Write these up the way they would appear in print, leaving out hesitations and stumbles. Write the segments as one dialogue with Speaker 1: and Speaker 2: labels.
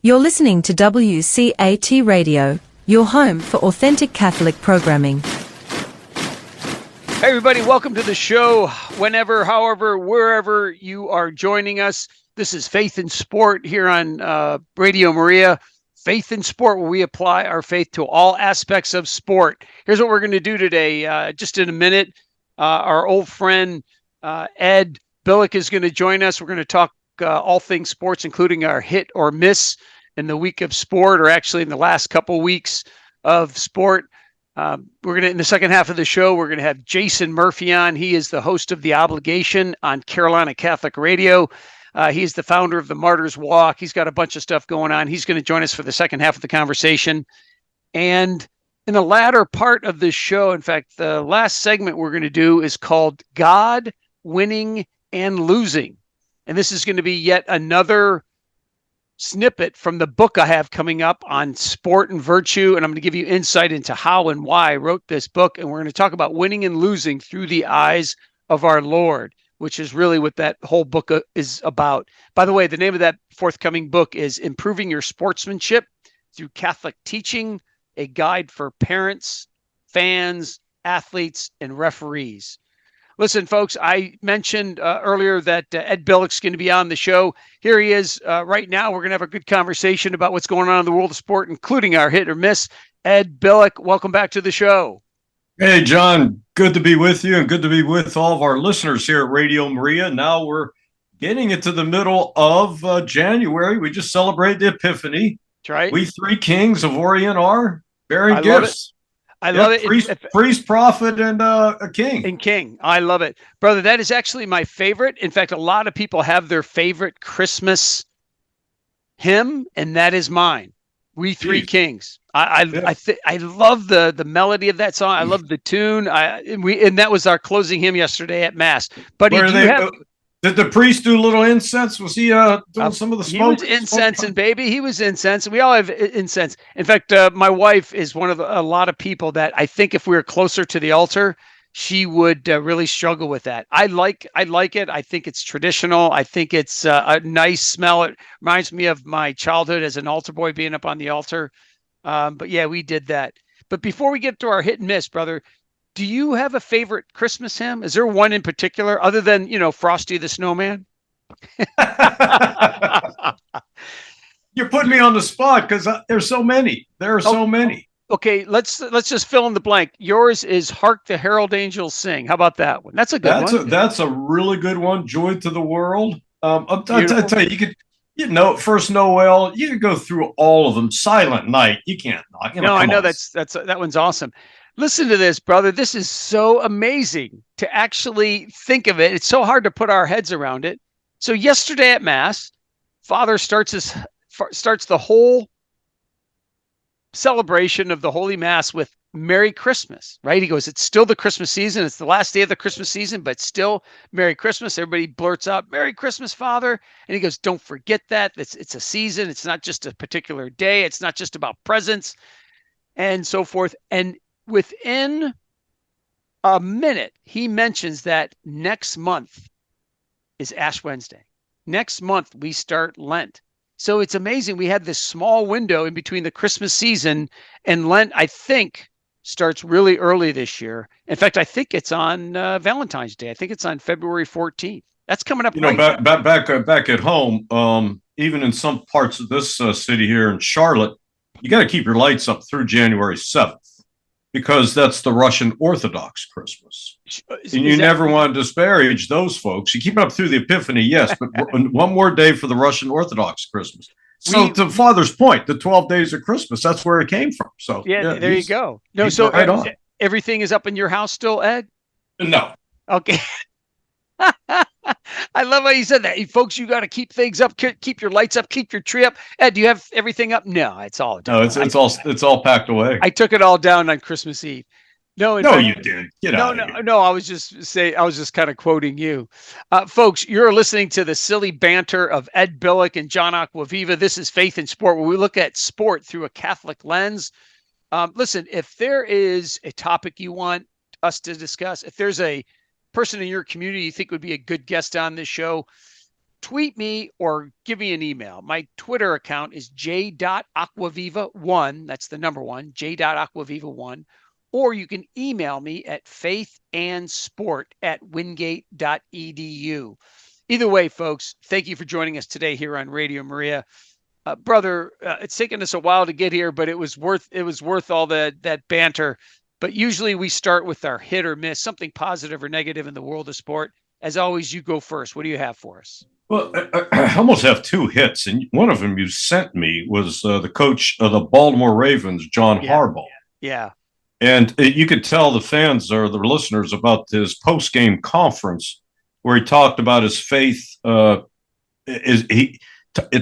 Speaker 1: You're listening to WCAT Radio, your home for authentic Catholic programming.
Speaker 2: Hey everybody, welcome to the show. Whenever, however, wherever you are joining us, this is Faith in Sport here on Radio Maria. Faith in Sport, where we apply our faith to all aspects of sport. Here's what we're going to do today. Just in a minute, our old friend Ed Billick is going to join us. We're going to talk all things sports, including our hit or miss in the week of sport, or actually in the last couple weeks of sport. We're going to, in the second half of the show, we're going to have Jason Murphy on. He is the host of The Obligation on Carolina Catholic Radio. He's the founder of the Martyrs Walk. He's got a bunch of stuff going on. He's going to join us for the second half of the conversation. And in the latter part of this show, in fact, the last segment we're going to do is called God, Winning, and Losing. And this is going to be yet another snippet from the book I have coming up on sport and virtue. And I'm going to give you insight into how and why I wrote this book. And we're going to talk about winning and losing through the eyes of our Lord, which is really what that whole book is about. By the way, the name of that forthcoming book is Improving Your Sportsmanship Through Catholic Teaching, a guide for parents, fans, athletes, and referees. Listen, folks, I mentioned earlier that Ed Billick's going to be on the show. Here he is right now. We're going to have a good conversation about what's going on in the world of sport, including our hit or miss. Ed Billick, welcome back to the show.
Speaker 3: Hey, John, good to be with you and good to be with all of our listeners here at Radio Maria. Now we're getting into the middle of January. We just celebrate the Epiphany.
Speaker 2: That's right.
Speaker 3: We three kings of Orient are bearing gifts.
Speaker 2: I love it.
Speaker 3: Priest, prophet, and a king.
Speaker 2: And king. I love it. Brother, that is actually my favorite. In fact, a lot of people have their favorite Christmas hymn, and that is mine. We Three Kings. I love the melody of that song. I love the tune. And that was our closing hymn yesterday at Mass. But
Speaker 3: did the priest do a little incense? Was he doing some of the smoke?
Speaker 2: He was incensing, baby. He was incensing. We all have incense. In fact, my wife is one of a lot of people that I think if we were closer to the altar, she would really struggle with that. I like it. I think it's traditional. I think it's a nice smell. It reminds me of my childhood as an altar boy being up on the altar. But yeah, we did that. But before we get to our hit and miss, brother, do you have a favorite Christmas hymn? Is there one in particular other than, Frosty the Snowman?
Speaker 3: You're putting me on the spot because there's so many. There are so many.
Speaker 2: Okay, let's just fill in the blank. Yours is "Hark the Herald Angels Sing." How about that one? That's a good one.
Speaker 3: That's a really good one. Joy to the World. I'll tell you, you could, First Noel. You could go through all of them. Silent Night. You can't not.
Speaker 2: No, I know that one's awesome. Listen to this, brother. This is so amazing to actually think of it. It's so hard to put our heads around it. So yesterday at Mass, Father starts the whole celebration of the Holy Mass with Merry Christmas, right? He goes, it's still the Christmas season. It's the last day of the Christmas season, but still Merry Christmas. Everybody blurts out, Merry Christmas, Father. And he goes, don't forget that. It's a season. It's not just a particular day. It's not just about presents and so forth. And within a minute, he mentions that next month is Ash Wednesday. Next month, we start Lent. So it's amazing. We had this small window in between the Christmas season and Lent, I think, starts really early this year. In fact, I think it's on Valentine's Day. I think it's on February 14th. That's coming up.
Speaker 3: Back at home, even in some parts of this city here in Charlotte, you got to keep your lights up through January 7th. Because that's the Russian Orthodox Christmas. And you never want to disparage those folks. You keep it up through the Epiphany, yes, but one more day for the Russian Orthodox Christmas. So to Father's point, the 12 days of Christmas, that's where it came from. So
Speaker 2: yeah, there you go. No, so everything is up in your house still, Ed?
Speaker 3: No.
Speaker 2: Okay. I love how you said that. Hey, folks, you got to keep things up, keep your lights up, keep your tree up. Ed, do you have everything up? No, it's all done.
Speaker 3: No, it's all packed away.
Speaker 2: I took it all down on Christmas Eve.
Speaker 3: You did.
Speaker 2: No. I was just kind of quoting you, folks. You're listening to the silly banter of Ed Billick and John Acquaviva. This is Faith in Sport, where we look at sport through a Catholic lens. Listen, if there is a topic you want us to discuss, if there's a person in your community you think would be a good guest on this show, tweet me or give me an email. My Twitter account is j.acquaviva1. That's the number one, j.acquaviva1. Or you can email me at faithandsport@wingate.edu. Either way, folks, thank you for joining us today here on Radio Maria. Brother, it's taken us a while to get here, but it was worth all that banter. But usually we start with our hit or miss, something positive or negative in the world of sport. As always, you go first. What do you have for us?
Speaker 3: Well, I almost have two hits, and one of them you sent me was the coach of the Baltimore Ravens, John Harbaugh.
Speaker 2: Yeah.
Speaker 3: And you could tell the fans or the listeners about his post-game conference where he talked about his faith. It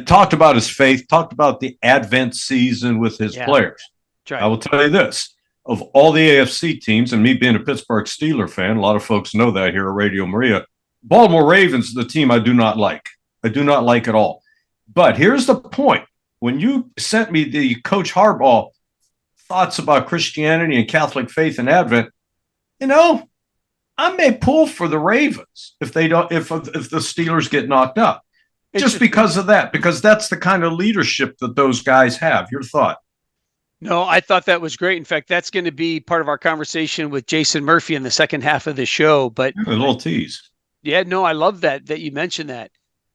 Speaker 3: talked about his faith, talked about the Advent season with his players.
Speaker 2: Right.
Speaker 3: I will tell you this. Of all the AFC teams, and me being a Pittsburgh Steelers fan, a lot of folks know that here at Radio Maria, Baltimore Ravens is the team I do not like. I do not like at all. But here's the point. When you sent me the Coach Harbaugh thoughts about Christianity and Catholic faith and Advent, I may pull for the Ravens if the Steelers get knocked out. Just because of that, because that's the kind of leadership that those guys have. Your thought?
Speaker 2: No, I thought that was great. In fact, that's going to be part of our conversation with Jason Murphy in the second half of the show. But
Speaker 3: a little tease.
Speaker 2: Yeah, no, I love that you mentioned that.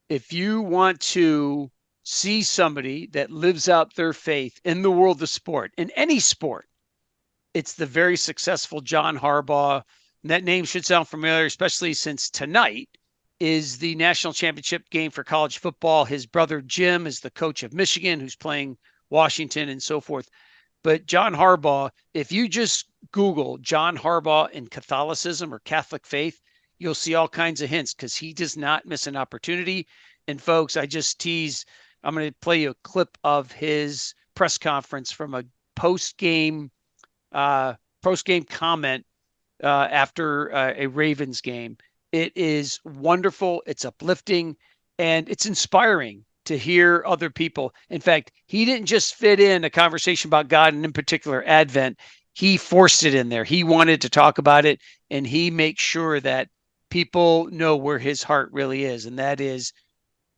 Speaker 2: If you want to see somebody that lives out their faith in the world of sport, in any sport, it's the very successful John Harbaugh. And that name should sound familiar, especially since tonight is the national championship game for college football. His brother Jim is the coach of Michigan, who's playing Washington and so forth. But John Harbaugh, if you just Google John Harbaugh in Catholicism or Catholic faith, you'll see all kinds of hints because he does not miss an opportunity. And folks, I just teased, I'm going to play you a clip of his press conference from a post-game comment after a Ravens game. It is wonderful. It's uplifting and it's inspiring to hear other people. In fact, he didn't just fit in a conversation about God and in particular Advent. He forced it in there. He wanted to talk about it and he makes sure that people know where his heart really is. And that is,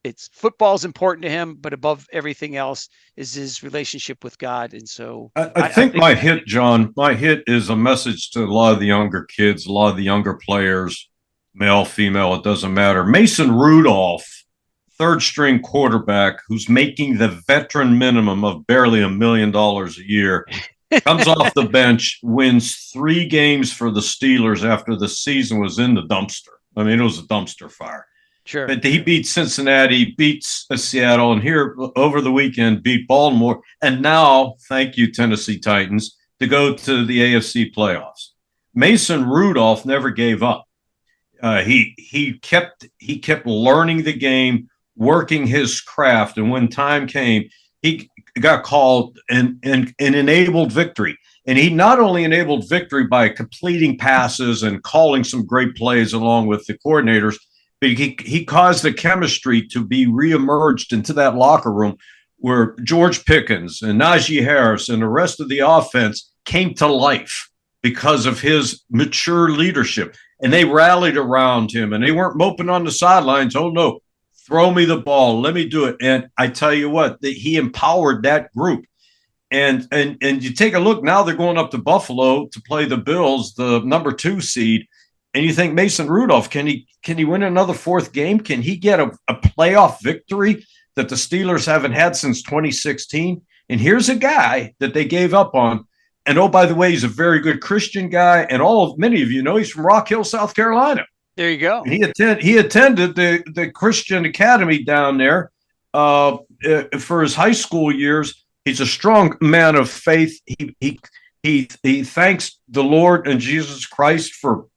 Speaker 2: it's football is important to him, but above everything else is his relationship with God. And so
Speaker 3: I think my hit is a message to a lot of the younger kids, a lot of the younger players, male, female, it doesn't matter. Mason Rudolph, third string quarterback who's making the veteran minimum of barely $1 million a year, comes off the bench, wins 3 games for the Steelers after the season was in the dumpster. I mean, it was a dumpster fire.
Speaker 2: Sure.
Speaker 3: But he beats Cincinnati, beats Seattle, and here over the weekend beat Baltimore. And now, thank you, Tennessee Titans, to go to the AFC playoffs. Mason Rudolph never gave up. He kept learning the game, working his craft, and when time came, he got called and enabled victory. And he not only enabled victory by completing passes and calling some great plays along with the coordinators, but he caused the chemistry to be reemerged into that locker room where George Pickens and Najee Harris and the rest of the offense came to life because of his mature leadership. And they rallied around him and they weren't moping on the sidelines. Oh, no, throw me the ball. Let me do it. And I tell you what, he empowered that group. And you take a look now, they're going up to Buffalo to play the Bills, the number 2 seed. And you think Mason Rudolph, can he win another 4th game? Can he get a playoff victory that the Steelers haven't had since 2016? And here's a guy that they gave up on. And oh, by the way, he's a very good Christian guy. And many of you know he's from Rock Hill, South Carolina.
Speaker 2: There you go.
Speaker 3: And he attended the Christian Academy down there for his high school years. He's a strong man of faith. He thanks the Lord and Jesus Christ for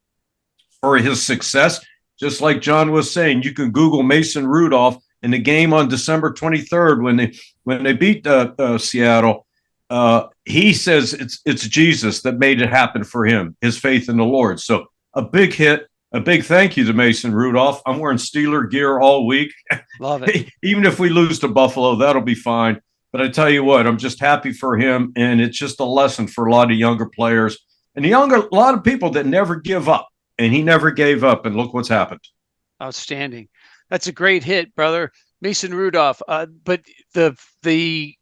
Speaker 3: his success. Just like John was saying, you can Google Mason Rudolph in the game on December 23rd when they beat Seattle. He says it's Jesus that made it happen for him, his faith in the Lord. So a big hit, a big thank you to Mason Rudolph. I'm wearing Steeler gear all week.
Speaker 2: Love it.
Speaker 3: Even if we lose to Buffalo, that'll be fine. But I tell you what, I'm just happy for him, and it's just a lesson for a lot of younger players and a lot of people that never give up. And he never gave up, and look what's happened.
Speaker 2: Outstanding. That's a great hit, brother. Mason Rudolph. But the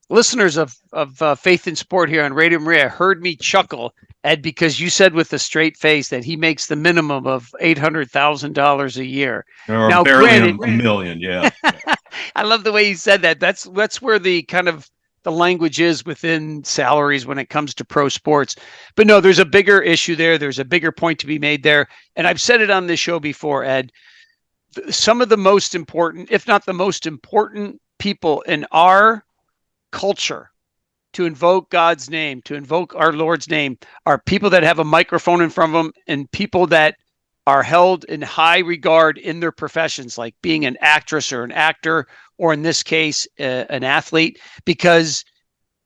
Speaker 2: listeners of Faith in Sport here on Radio Maria heard me chuckle, Ed, because you said with a straight face that he makes the minimum of $800,000 a year.
Speaker 3: Or
Speaker 2: Now,
Speaker 3: barely
Speaker 2: granted,
Speaker 3: a million. Yeah.
Speaker 2: I love the way you said that. That's where the kind of the language is within salaries when it comes to pro sports. But no, there's a bigger issue there. There's a bigger point to be made there. And I've said it on this show before, Ed. Some of the most important, if not the most important people in our culture to invoke God's name, to invoke our Lord's name, are people that have a microphone in front of them and people that are held in high regard in their professions, like being an actress or an actor, or in this case, an athlete, because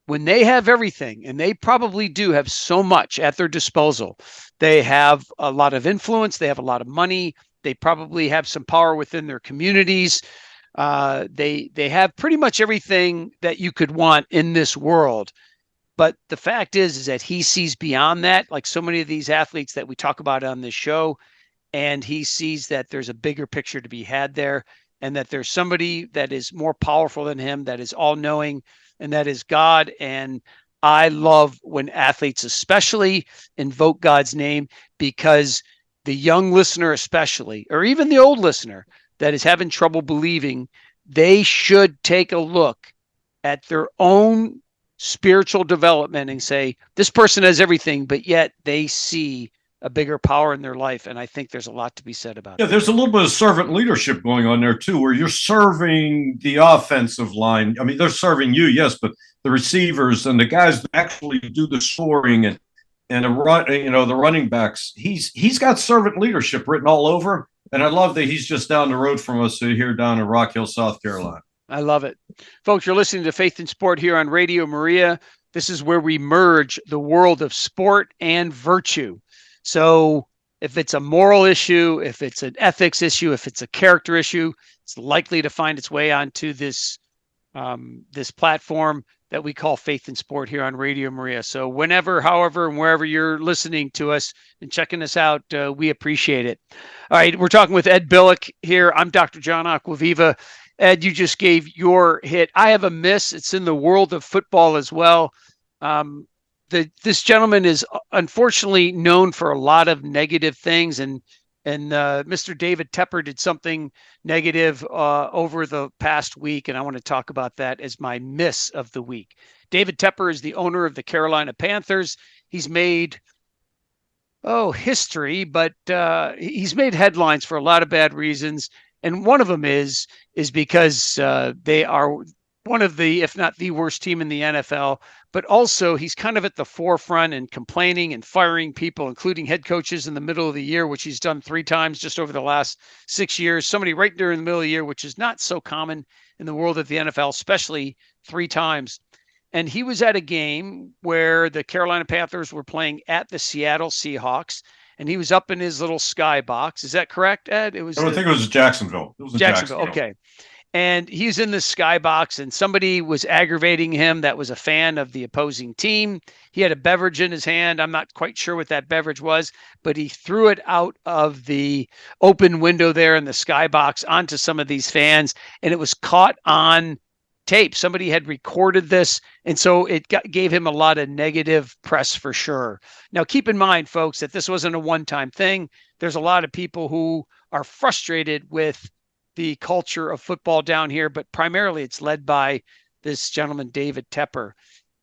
Speaker 2: when they have everything, and they probably do have so much at their disposal, they have a lot of influence, they have a lot of money, they probably have some power within their communities. They have pretty much everything that you could want in this world. But the fact is that he sees beyond that, like so many of these athletes that we talk about on this show, and he sees that there's a bigger picture to be had there, and that there's somebody that is more powerful than him, that is all-knowing, and that is God. And I love when athletes especially invoke God's name, because the young listener especially, or even the old listener that is having trouble believing, they should take a look at their own spiritual development and say, this person has everything, but yet they see a bigger power in their life. And I think there's a lot to be said about that.
Speaker 3: There's a little bit of servant leadership going on there too, where you're serving the offensive line. I mean, they're serving you, yes, but the receivers and the guys that actually do the scoring and the running backs, he's got servant leadership written all over. And I love that he's just down the road from us here down in Rock Hill, South Carolina.
Speaker 2: I love it. Folks, you're listening to Faith in Sport here on Radio Maria. This is where we merge the world of sport and virtue. So if it's a moral issue, if it's an ethics issue, if it's a character issue, it's likely to find its way onto this platform that we call Faith in Sport here on Radio Maria. So whenever, however, and wherever you're listening to us and checking us out, we appreciate it. All right, we're talking with Ed Billick here. I'm Dr. John Acquaviva. Ed, you just gave your hit. I have a miss. It's in the world of football as well. This gentleman is unfortunately known for a lot of negative things, and Mr. David Tepper did something negative over the past week, and I want to talk about that as my miss of the week. David Tepper is the owner of the Carolina Panthers. He's made history, but he's made headlines for a lot of bad reasons, and one of them is because they are one of the, if not the worst team in the NFL, but also he's kind of at the forefront and complaining and firing people, including head coaches in the middle of the year, which he's done 3 times just over the last 6 years. Somebody right there in the middle of the year, which is not so common in the world of the NFL, especially 3 times. And he was at a game where the Carolina Panthers were playing at the Seattle Seahawks, and he was up in his little skybox. Is that correct, Ed?
Speaker 3: I think it was Jacksonville. It was Jacksonville.
Speaker 2: Okay. And he's in the skybox, and somebody was aggravating him that was a fan of the opposing team. He had a beverage in his hand. I'm not quite sure what that beverage was, but he threw it out of the open window there in the skybox onto some of these fans, and it was caught on tape. Somebody had recorded this, and so it gave him a lot of negative press for sure. Now, keep in mind, folks, that this wasn't a one-time thing. There's a lot of people who are frustrated with the culture of football down here, but primarily it's led by this gentleman, David Tepper.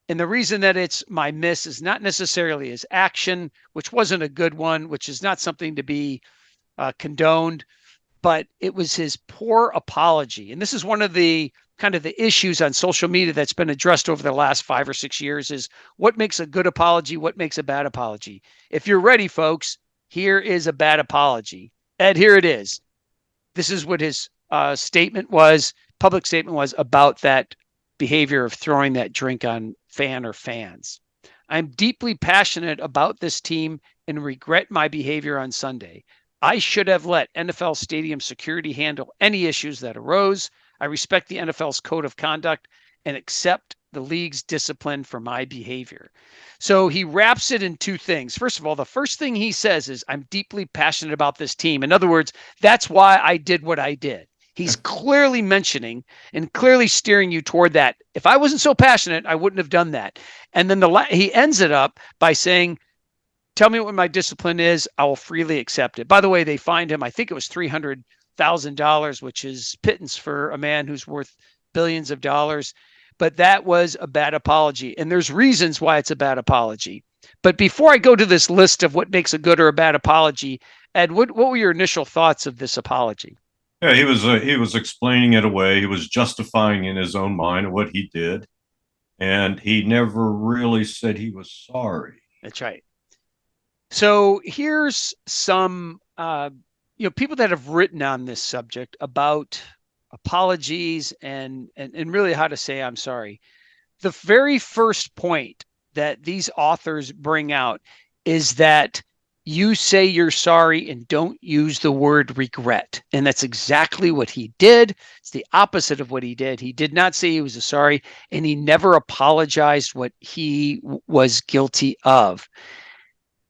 Speaker 2: And the reason that it's my miss is not necessarily his action, which wasn't a good one, which is not something to be condoned, but it was his poor apology. And this is one of the kind of the issues on social media that's been addressed over the last 5 or 6 years is what makes a good apology, what makes a bad apology. If you're ready, folks, here is a bad apology. Ed, here it is. This is what his public statement was about that behavior of throwing that drink on fan or fans. I'm deeply passionate about this team and regret my behavior on Sunday. I should have let NFL stadium security handle any issues that arose. I respect the NFL's code of conduct and accept the league's discipline for my behavior. So he wraps it in two things. First of all, the first thing he says is, I'm deeply passionate about this team. In other words, that's why I did what I did. He's clearly mentioning and clearly steering you toward that. If I wasn't so passionate, I wouldn't have done that. And then he ends it up by saying, tell me what my discipline is. I will freely accept it. By the way, they fined him, I think it was $300,000, which is pittance for a man who's worth billions of dollars. But that was a bad apology. And there's reasons why it's a bad apology. But before I go to this list of what makes a good or a bad apology, Ed, what were your initial thoughts of this apology?
Speaker 3: Yeah, he was explaining it away. He was justifying in his own mind what he did, and he never really said he was sorry.
Speaker 2: That's right. So here's some people that have written on this subject about apologies and really how to say I'm sorry. The very first point that these authors bring out is that you say you're sorry and don't use the word regret. And that's exactly what he did. It's the opposite of what he did. He did not say he was sorry, and he never apologized what he was guilty of.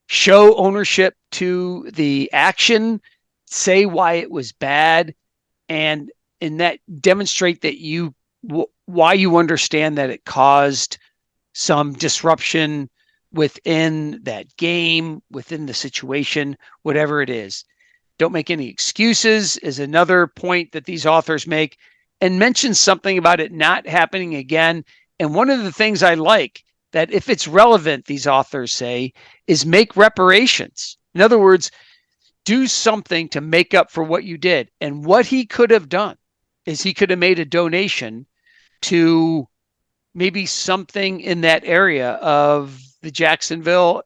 Speaker 2: Show ownership to the action, say why it was bad, and in that demonstrate that why you understand that it caused some disruption within that game, within the situation, whatever it is. Don't make any excuses is another point that these authors make, and mention something about it not happening again. And one of the things I like that if it's relevant, these authors say, is make reparations. In other words, do something to make up for what you did. And what he could have done is he could have made a donation to maybe something in that area of the Jacksonville,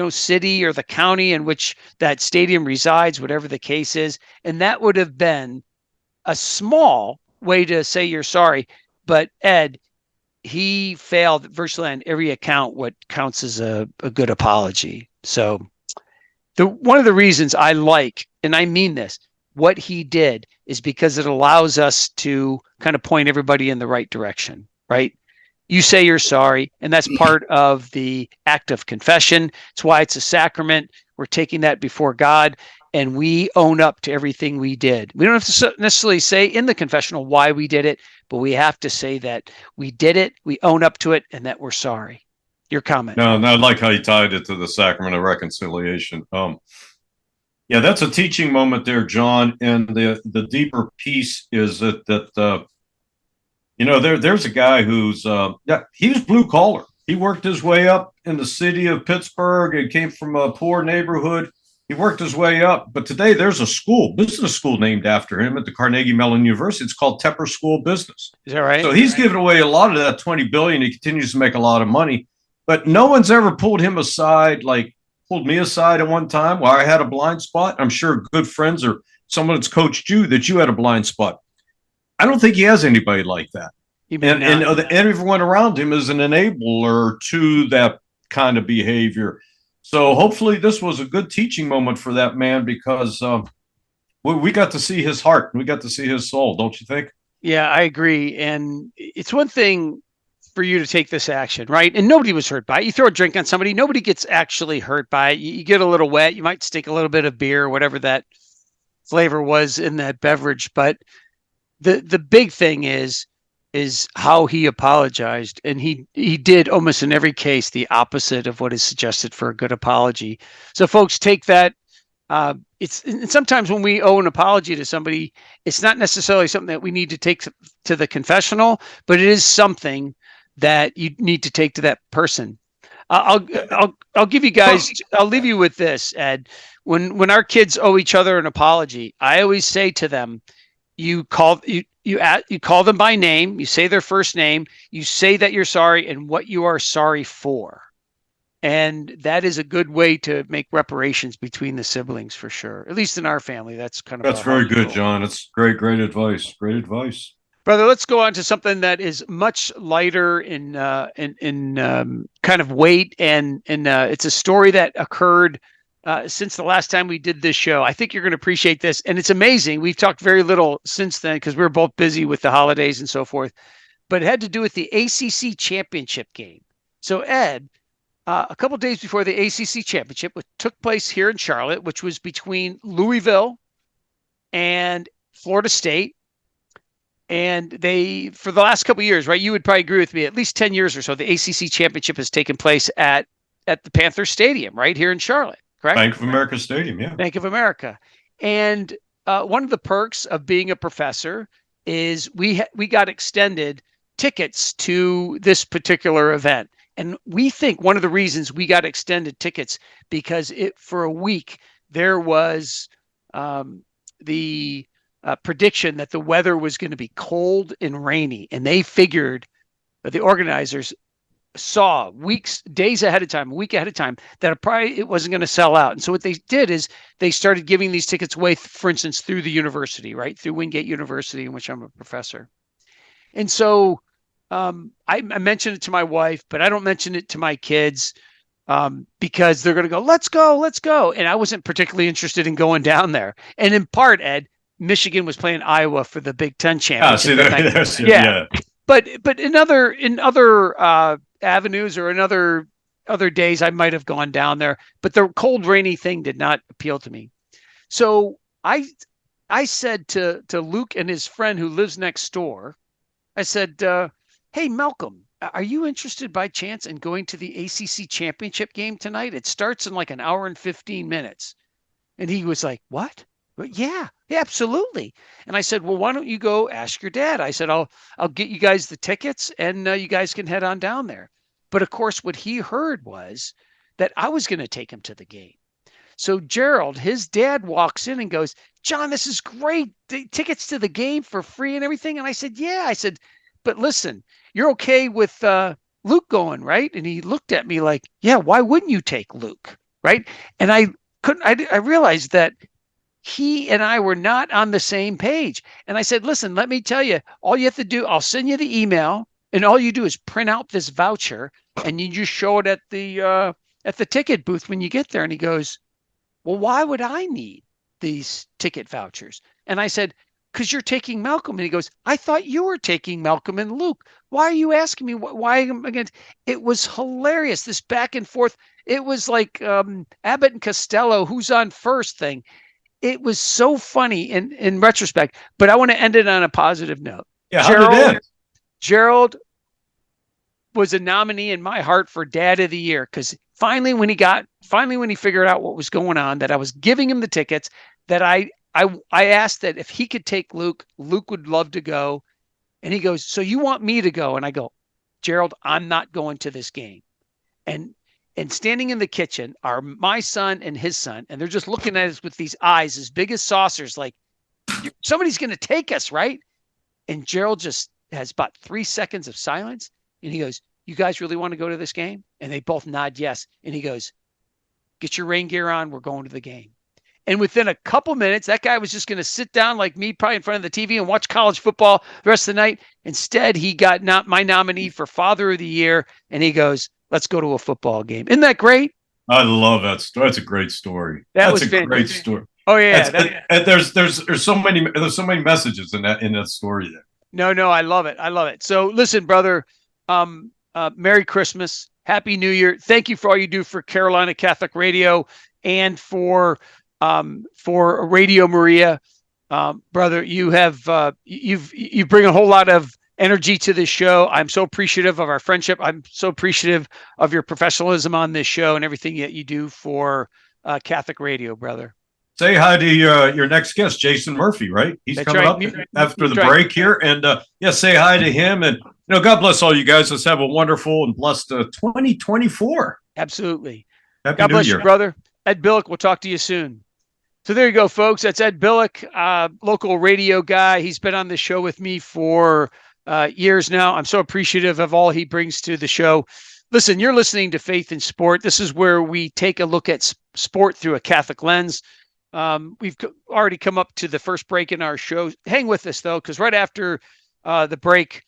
Speaker 2: city or the county in which that stadium resides, whatever the case is. And that would have been a small way to say you're sorry. But Ed, he failed virtually on every account, what counts as a good apology. So one of the reasons I like, and I mean this, what he did is because it allows us to kind of point everybody in the right direction, right? You say you're sorry, and that's part of the act of confession. It's why it's a sacrament. We're taking that before God, and we own up to everything we did. We don't have to necessarily say in the confessional why we did it, but we have to say that we did it, we own up to it, and that we're sorry. Your comment.
Speaker 3: No, I like how you tied it to the sacrament of reconciliation. Yeah, that's a teaching moment there, John. And the deeper piece is that there's a guy who's he was blue collar. He worked his way up in the city of Pittsburgh and came from a poor neighborhood. He worked his way up. But today there's a business school named after him at the Carnegie Mellon University. It's called Tepper School of Business.
Speaker 2: Is that right?
Speaker 3: So he's given away a lot of that $20 billion. He continues to make a lot of money. But no one's ever pulled him aside, pulled me aside at one time where I had a blind spot. I'm sure good friends or someone that's coached you that you had a blind spot. I don't think he has anybody like that. And everyone around him is an enabler to that kind of behavior. So hopefully this was a good teaching moment for that man, because we got to see his heart. We got to see his soul. Don't you think?
Speaker 2: Yeah, I agree. And it's one thing for you to take this action, right? And nobody was hurt by it. You throw a drink on somebody, nobody gets actually hurt by it. You get a little wet. You might stick a little bit of beer or whatever that flavor was in that beverage. But the big thing is how he apologized. And he did almost in every case the opposite of what is suggested for a good apology. So folks, take that. And sometimes when we owe an apology to somebody, it's not necessarily something that we need to take to the confessional, but it is something that you need to take to that person. I'll give you guys, I'll leave you with this, Ed. When our kids owe each other an apology, I always say to them, you call them by name, you say their first name, you say that you're sorry and what you are sorry for. And that is a good way to make reparations between the siblings, for sure. At least in our family, that's
Speaker 3: very good, John. It's great advice. Great advice.
Speaker 2: Brother, let's go on to something that is much lighter in kind of weight, and it's a story that occurred since the last time we did this show. I think you're going to appreciate this, and it's amazing. We've talked very little since then because we were both busy with the holidays and so forth. but it had to do with the ACC championship game. So Ed, a couple days before the ACC championship, which took place here in Charlotte, which was between Louisville and Florida State. And they, for the last couple of years, right, you would probably agree with me, at least 10 years or so, the ACC championship has taken place at the Panther Stadium right here in Charlotte, correct?
Speaker 3: Bank of America Stadium, yeah.
Speaker 2: Bank of America. And one of the perks of being a professor is we got extended tickets to this particular event. And we think one of the reasons we got extended tickets because for a week there was the prediction that the weather was going to be cold and rainy, and they figured, but the organizers saw days ahead of time, a week ahead of time, that it wasn't going to sell out. And so what they did is they started giving these tickets away, for instance, through the university, right? Through Wingate University, in which I'm a professor. And so I mentioned it to my wife, but I don't mention it to my kids because they're going to go, let's go. And I wasn't particularly interested in going down there. And in part, Ed, Michigan was playing Iowa for the Big Ten championship. Yeah. But in other avenues or in other days, I might have gone down there. But the cold, rainy thing did not appeal to me. So I said to Luke and his friend who lives next door, I said, hey, Malcolm, are you interested by chance in going to the ACC championship game tonight? It starts in like an hour and 15 minutes. And he was like, what? Yeah, absolutely. And I said, well, why don't you go ask your dad? I said, I'll get you guys the tickets and you guys can head on down there. But of course, what he heard was that I was going to take him to the game. So Gerald, his dad, walks in and goes, John, this is great. The tickets to the game for free and everything. And I said, yeah. I said, but listen, you're okay with Luke going, right? And he looked at me like, yeah, why wouldn't you take Luke? Right. And I realized that he and I were not on the same page. And I said, listen, let me tell you, all you have to do, I'll send you the email, and all you do is print out this voucher and you just show it at the ticket booth when you get there. And he goes, well, why would I need these ticket vouchers? And I said, because you're taking Malcolm. And he goes, I thought you were taking Malcolm and Luke. Why are you asking me why I'm against? It was hilarious, this back and forth. It was like Abbott and Costello, who's on first thing. It was so funny in retrospect, but I want to end it on a positive note.
Speaker 3: Yeah,
Speaker 2: Gerald was a nominee in my heart for Dad of the Year because finally when he figured out what was going on, that I was giving him the tickets, that I asked that if he could take Luke would love to go. And he goes, so you want me to go? And I go, Gerald, I'm not going to this game. And standing in the kitchen are my son and his son, and they're just looking at us with these eyes as big as saucers, like somebody's going to take us, right? And Gerald just has about 3 seconds of silence, and he goes, you guys really want to go to this game? And they both nod yes. And he goes, get your rain gear on. We're going to the game. And within a couple minutes, that guy was just going to sit down like me, probably in front of the TV, and watch college football the rest of the night. Instead, he got my nominee for Father of the Year, and he goes, let's go to a football game. Isn't that great?
Speaker 3: I love that story. That's a great story. That's a great story.
Speaker 2: Oh yeah.
Speaker 3: And there's so many messages in that story there.
Speaker 2: No, I love it. So listen, brother, Merry Christmas, Happy New Year. Thank you for all you do for Carolina Catholic Radio and for Radio Maria. Brother, you have you bring a whole lot of energy to this show. I'm so appreciative of our friendship. I'm so appreciative of your professionalism on this show and everything that you do for Catholic Radio, brother.
Speaker 3: Say hi to your next guest, Jason Murphy, right? He's coming up after the break here. And say hi to him. And God bless all you guys. Let's have a wonderful and blessed 2024.
Speaker 2: Absolutely.
Speaker 3: Happy
Speaker 2: God
Speaker 3: New
Speaker 2: bless
Speaker 3: Year.
Speaker 2: You, brother. Ed Billick, we'll talk to you soon. So there you go, folks. That's Ed Billick, local radio guy. He's been on the show with me for years now. I'm so appreciative of all he brings to the show. Listen, you're listening to Faith in Sport. This is where we take a look at sport through a Catholic lens. We've already come up to the first break in our show. Hang with us, though, because right after the break,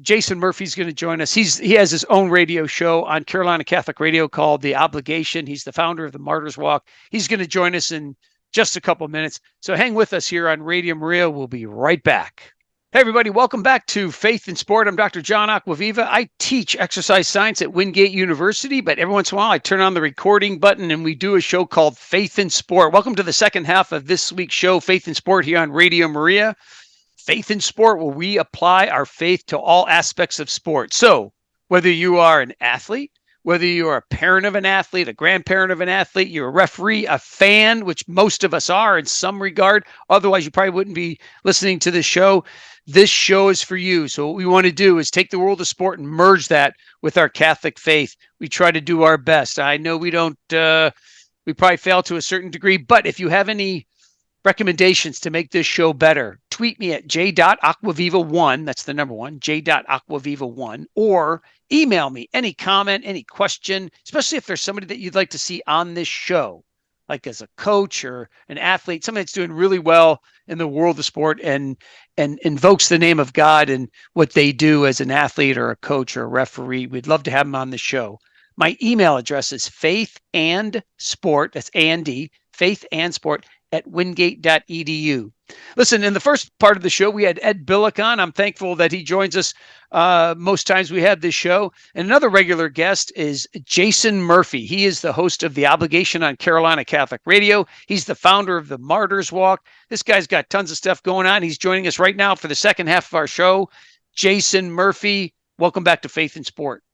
Speaker 2: Jason Murphy's going to join us. He has his own radio show on Carolina Catholic Radio called The Obligation. He's the founder of the Martyrs Walk. He's going to join us in just a couple minutes. So hang with us here on Radio Maria. We'll be right back. Hey, everybody, welcome back to Faith in Sport. I'm Dr. John Acquaviva. I teach exercise science at Wingate University, but every once in a while I turn on the recording button and we do a show called Faith in Sport. Welcome to the second half of this week's show, Faith in Sport, here on Radio Maria. Faith in Sport, where we apply our faith to all aspects of sport. So whether you are an athlete, whether you are a parent of an athlete, a grandparent of an athlete, you're a referee, a fan, which most of us are in some regard. Otherwise, you probably wouldn't be listening to this show. This show is for you. So what we want to do is take the world of sport and merge that with our Catholic faith. We try to do our best. I know we don't, we probably fail to a certain degree, but if you have any recommendations to make this show better, tweet me at j.aquaviva1, that's the number one, j.aquaviva1, or email me any comment, any question, especially if there's somebody that you'd like to see on this show, like as a coach or an athlete, somebody that's doing really well in the world of sport and invokes the name of God and what they do as an athlete or a coach or a referee. We'd love to have them on the show. My email address is faithandsport, that's A-N-D, faithandsport at wingate.edu. Listen, in the first part of the show, we had Ed Billick on. I'm thankful that he joins us most times we have this show. And another regular guest is Jason Murphy. He is the host of The Obligation on Carolina Catholic Radio. He's the founder of the Martyrs Walk. This guy's got tons of stuff going on. He's joining us right now for the second half of our show. Jason Murphy, welcome back to Faith in Sport.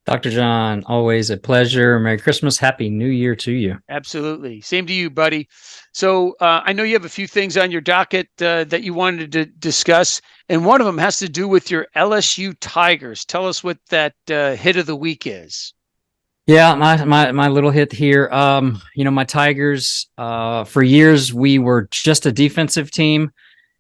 Speaker 4: Dr. John, always a pleasure. Merry Christmas. Happy New Year to you.
Speaker 2: Absolutely. Same to you, buddy. So I know you have a few things on your docket that you wanted to discuss, and one of them has to do with your LSU Tigers. Tell us what that hit of the week is.
Speaker 4: Yeah, my little hit here. My Tigers, for years, we were just a defensive team,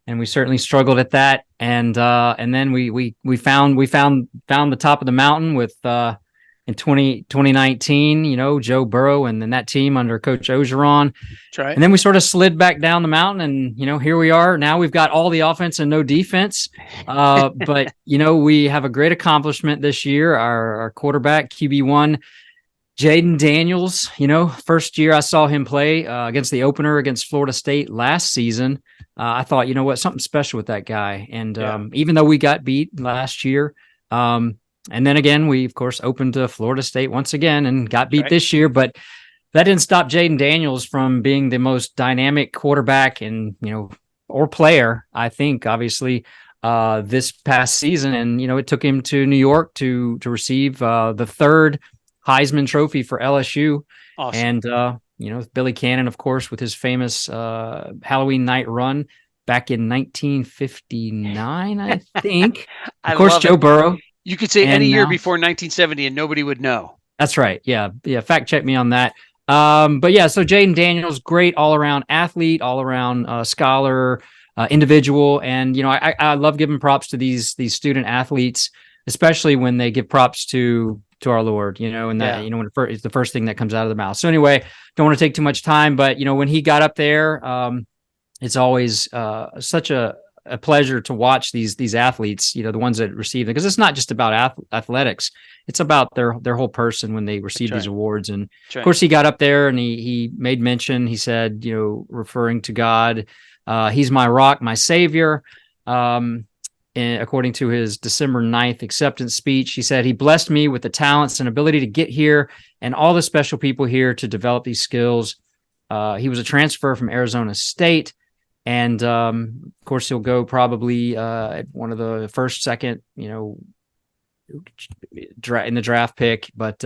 Speaker 4: and we certainly struggled at that. And then we found the top of the mountain with in 2019, Joe Burrow and then that team under Coach Ogeron.
Speaker 2: That's right.
Speaker 4: And then we sort of slid back down the mountain, and here we are. Now we've got all the offense and no defense. But we have a great accomplishment this year. Our quarterback QB1, Jaden Daniels. First year I saw him play against the opener against Florida State last season. I thought, something special with that guy. And even though we got beat last year, and then again, we, of course, opened to Florida State once again and got beat this year. But that didn't stop Jaden Daniels from being the most dynamic quarterback and, or player, I think, obviously, this past season. And, it took him to New York to receive the third Heisman Trophy for LSU.
Speaker 2: Awesome.
Speaker 4: And, Billy Cannon, of course, with his famous Halloween night run back in 1959, I think. Of course, Joe Burrow.
Speaker 2: You could say any year before 1970 and nobody would know.
Speaker 4: That's right. Yeah. Fact check me on that. But yeah, so Jaden Daniels, great all-around athlete, all-around scholar, individual. And, I love giving props to these student athletes, especially when they give props to our Lord, and that, when it's the first thing that comes out of the mouth. So anyway, don't want to take too much time, but, when he got up there, it's always such a pleasure to watch these athletes, the ones that receive them, because it's not just about athletics. It's about their whole person when they receive these awards. And of course he got up there and he made mention, he said, referring to God, he's my rock, my savior. And according to his December 9th acceptance speech, he said, he blessed me with the talents and ability to get here and all the special people here to develop these skills. He was a transfer from Arizona State. And, of course, he'll go probably at one of the first, second, in the draft pick. But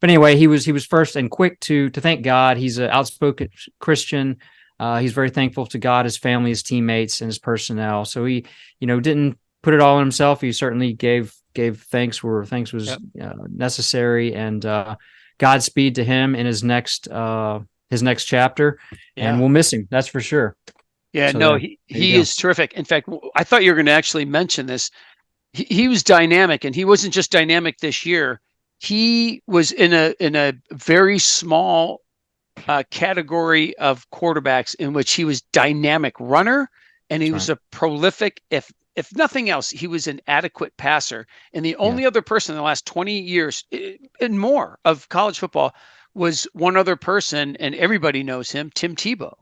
Speaker 4: anyway, he was first and quick to thank God. He's an outspoken Christian. He's very thankful to God, his family, his teammates, and his personnel. So he, didn't put it all on himself. He certainly gave thanks where thanks was necessary. And Godspeed to him in his next chapter. Yeah. And we'll miss him. That's for sure.
Speaker 2: Yeah, so he is terrific. In fact, I thought you were going to actually mention this. He was dynamic, and he wasn't just dynamic this year. He was in a very small category of quarterbacks in which he was dynamic runner, and he was a prolific. If nothing else, he was an adequate passer. And the only other person in the last 20 years and more of college football was one other person, and everybody knows him, Tim Tebow.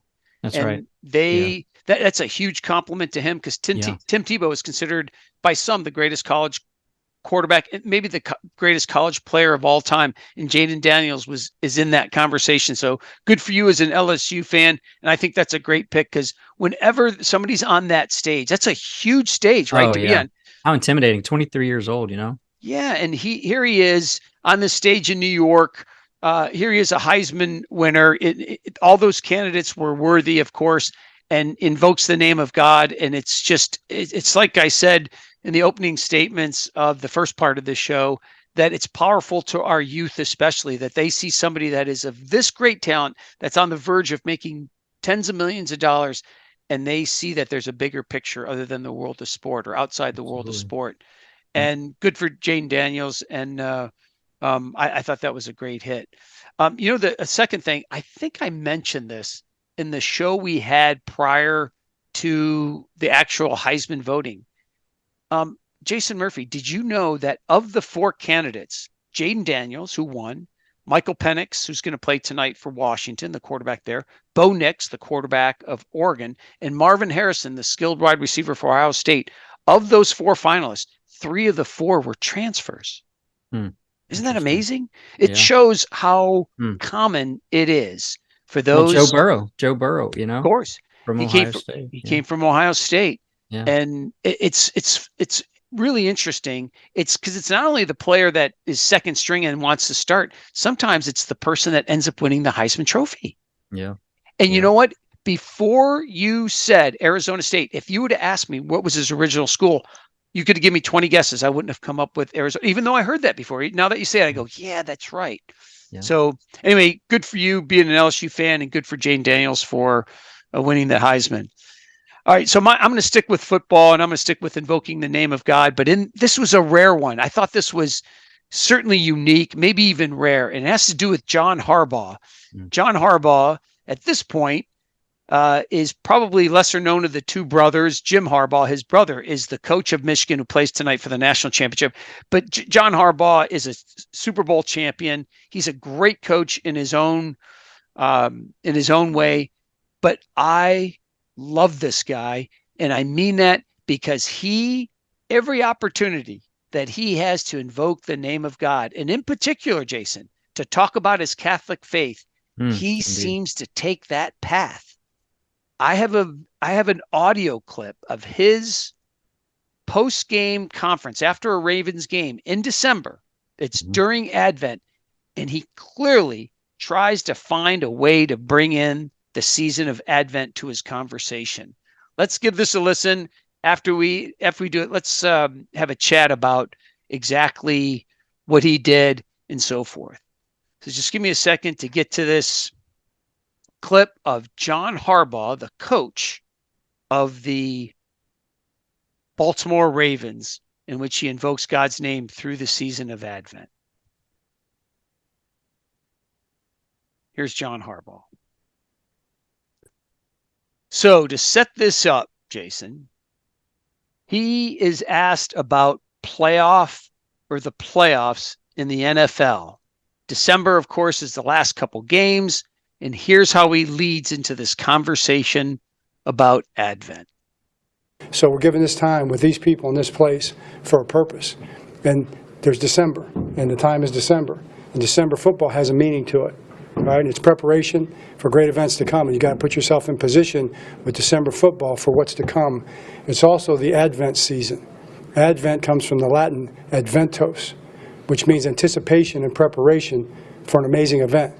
Speaker 4: That's right.
Speaker 2: That that's a huge compliment to him, because Tim Tebow is considered by some the greatest college quarterback, maybe the greatest college player of all time, and Jaden Daniels is in that conversation. So good for you as an LSU fan, and I think that's a great pick, because whenever somebody's on that stage, that's a huge stage, right? To be on.
Speaker 4: How intimidating! 23 years old,
Speaker 2: Yeah, and here he is on the stage in New York. Here he is, a Heisman winner. All those candidates were worthy, of course, and invokes the name of God. And it's like I said in the opening statements of the first part of this show, that it's powerful to our youth, especially, that they see somebody that is of this great talent, that's on the verge of making tens of millions of dollars, and they see that there's a bigger picture other than the world of sport, or outside the world of sport. And good for Jane Daniels. And I thought that was a great hit. The second thing, I think I mentioned this in the show we had prior to the actual Heisman voting. Jason Murphy, did you know that of the 4 candidates, Jaden Daniels, who won, Michael Penix, who's going to play tonight for Washington, the quarterback there, Bo Nix, the quarterback of Oregon, and Marvin Harrison, the skilled wide receiver for Ohio State, of those 4 finalists, 3 of the 4 were transfers. Isn't that amazing? It shows how common it is for those.
Speaker 4: Well, Joe Burrow,
Speaker 2: of course,
Speaker 4: from Ohio State.
Speaker 2: He came from Ohio State.
Speaker 4: Yeah.
Speaker 2: And it's really interesting. It's because it's not only the player that is second string and wants to start. Sometimes it's the person that ends up winning the Heisman Trophy.
Speaker 4: Yeah.
Speaker 2: And you know what? Before you said Arizona State, if you would have asked me what was his original school, you could have given me 20 guesses. I wouldn't have come up with Arizona, even though I heard that before. Now that you say it, I go, yeah, that's right. Yeah. So anyway, good for you being an LSU fan, and good for Jane Daniels for winning the Heisman. All right, so I'm going to stick with football, and I'm going to stick with invoking the name of God. But this was a rare one. I thought this was certainly unique, maybe even rare, and it has to do with John Harbaugh. John Harbaugh, at this point, is probably lesser known of the 2 brothers. Jim Harbaugh, his brother, is the coach of Michigan, who plays tonight for the national championship. But John Harbaugh is a Super Bowl champion. He's a great coach in his own way. But I love this guy, and I mean that, because every opportunity that he has to invoke the name of God, and in particular, Jason, to talk about his Catholic faith, he seems to take that path. I have an audio clip of his post-game conference after a Ravens game in December. It's during Advent, and he clearly tries to find a way to bring in the season of Advent to his conversation. Let's give this a listen. After we do it, let's have a chat about exactly what he did and so forth. So just give me a second to get to this clip of John Harbaugh, the coach of the Baltimore Ravens, in which he invokes God's name through the season of Advent. Here's John Harbaugh. So to set this up, Jason, he is asked about the playoffs in the NFL. December, of course, is the last couple games. And here's how he leads into this conversation about Advent.
Speaker 5: So we're given this time with these people in this place for a purpose. And there's December, and the time is December. And December football has a meaning to it. Right? It's preparation for great events to come. And you got to put yourself in position with December football for what's to come. It's also the Advent season. Advent comes from the Latin adventos, which means anticipation and preparation for an amazing event,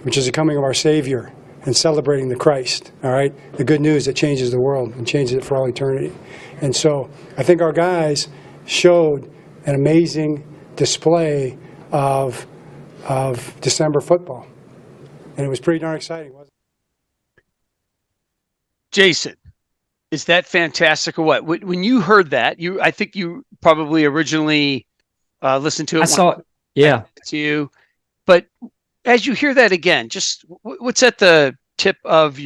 Speaker 5: which is the coming of our Savior and celebrating the Christ, all right? The good news that changes the world and changes it for all eternity. And so I think our guys showed an amazing display of December football. And it was pretty darn exciting, wasn't it?
Speaker 2: Jason, is that fantastic or what? When you heard that, I think you probably originally listened to it.
Speaker 4: I saw it. Yeah.
Speaker 2: To you. But as you hear that again, just what's at the tip of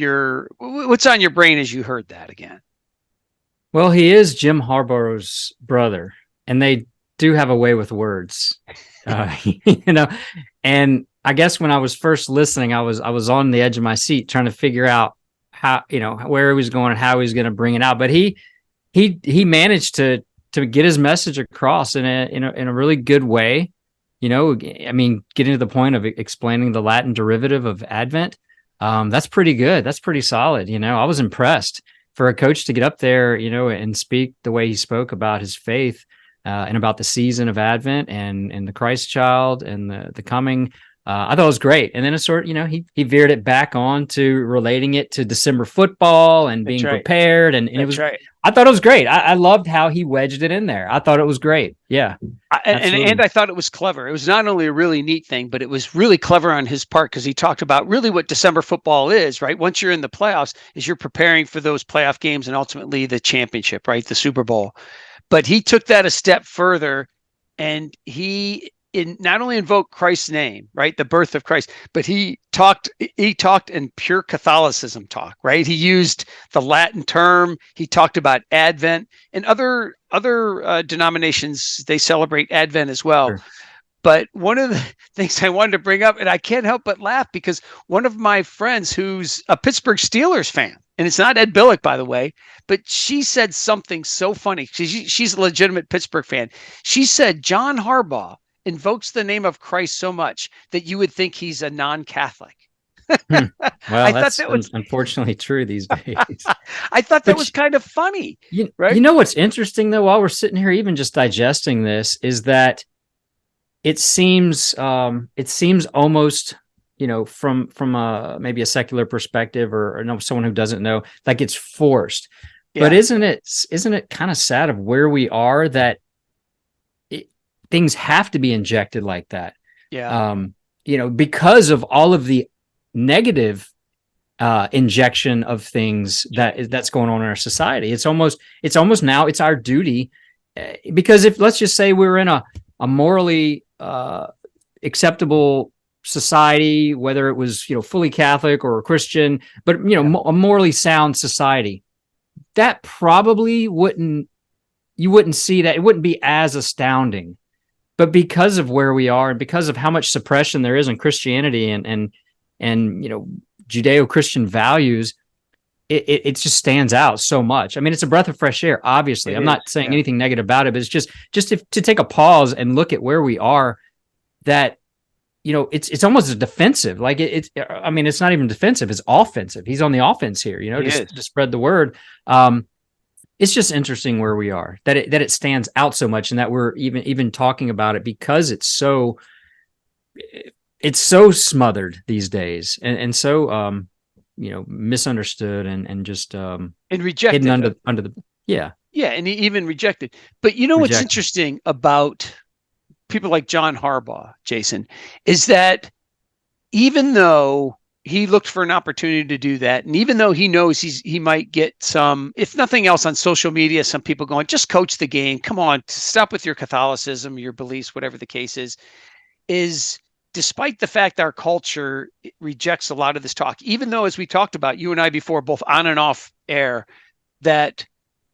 Speaker 2: what's on your brain as you heard that again?
Speaker 4: Well, he is Jim Harbaugh's brother, and they do have a way with words, and I guess when I was first listening, I was on the edge of my seat trying to figure out how, where he was going and how he was going to bring it out. But he managed to get his message across in a really good way. I mean, getting to the point of explaining the Latin derivative of Advent. That's pretty good. That's pretty solid. I was impressed for a coach to get up there, and speak the way he spoke about his faith, and about the season of Advent and the Christ child and the coming. I thought it was great. And then he veered it back on to relating it to December football and being prepared. And it was, I thought it was great. I loved how he wedged it in there. I thought it was great. Yeah.
Speaker 2: And I thought it was clever. It was not only a really neat thing, but it was really clever on his part, because he talked about really what December football is, right? Once you're in the playoffs, is you're preparing for those playoff games and ultimately the championship, right? The Super Bowl. But he took that a step further, and he not only invoked Christ's name, right, the birth of Christ, but he talked in pure Catholicism talk, right? He used the Latin term. He talked about Advent, and other denominations, they celebrate Advent as well. Sure. But one of the things I wanted to bring up, and I can't help but laugh, because one of my friends who's a Pittsburgh Steelers fan, and it's not Ed Billick, by the way, but she said something so funny. She's a legitimate Pittsburgh fan. She said John Harbaugh invokes the name of Christ so much that you would think he's a non-Catholic.
Speaker 4: Well, that's unfortunately true these days.
Speaker 2: I thought that was kind of funny. Right?
Speaker 4: What's interesting, though, while we're sitting here even just digesting this, is that it seems almost, from maybe a secular perspective or someone who doesn't know, like it's forced. Yeah. But isn't it kind of sad of where we are, that things have to be injected like that?
Speaker 2: Yeah.
Speaker 4: Because of all of the negative injection of things that's going on in our society. It's almost now it's our duty, because if, let's just say, we're in a morally acceptable society, whether it was fully Catholic or Christian, but a morally sound society, that probably you wouldn't see that. It wouldn't be as astounding. But because of where we are, and because of how much suppression there is in Christianity and Judeo-Christian values, it just stands out so much. I mean, it's a breath of fresh air, obviously. I'm not saying anything negative about it, but it's just to take a pause and look at where we are, that, it's almost defensive. Like it's not even defensive, it's offensive. He's on the offense here, to spread the word. It's just interesting where we are, that it stands out so much, and that we're even talking about it, because it's so smothered these days, and so misunderstood and just
Speaker 2: and rejected,
Speaker 4: hidden under the
Speaker 2: and even rejected. But what's interesting about people like John Harbaugh, Jason, is that even though he looked for an opportunity to do that, and even though he knows he might get some, if nothing else, on social media, some people going, just coach the game, come on, stop with your Catholicism, your beliefs, whatever the case is despite the fact our culture rejects a lot of this talk, even though, as we talked about, you and I before, both on and off air, that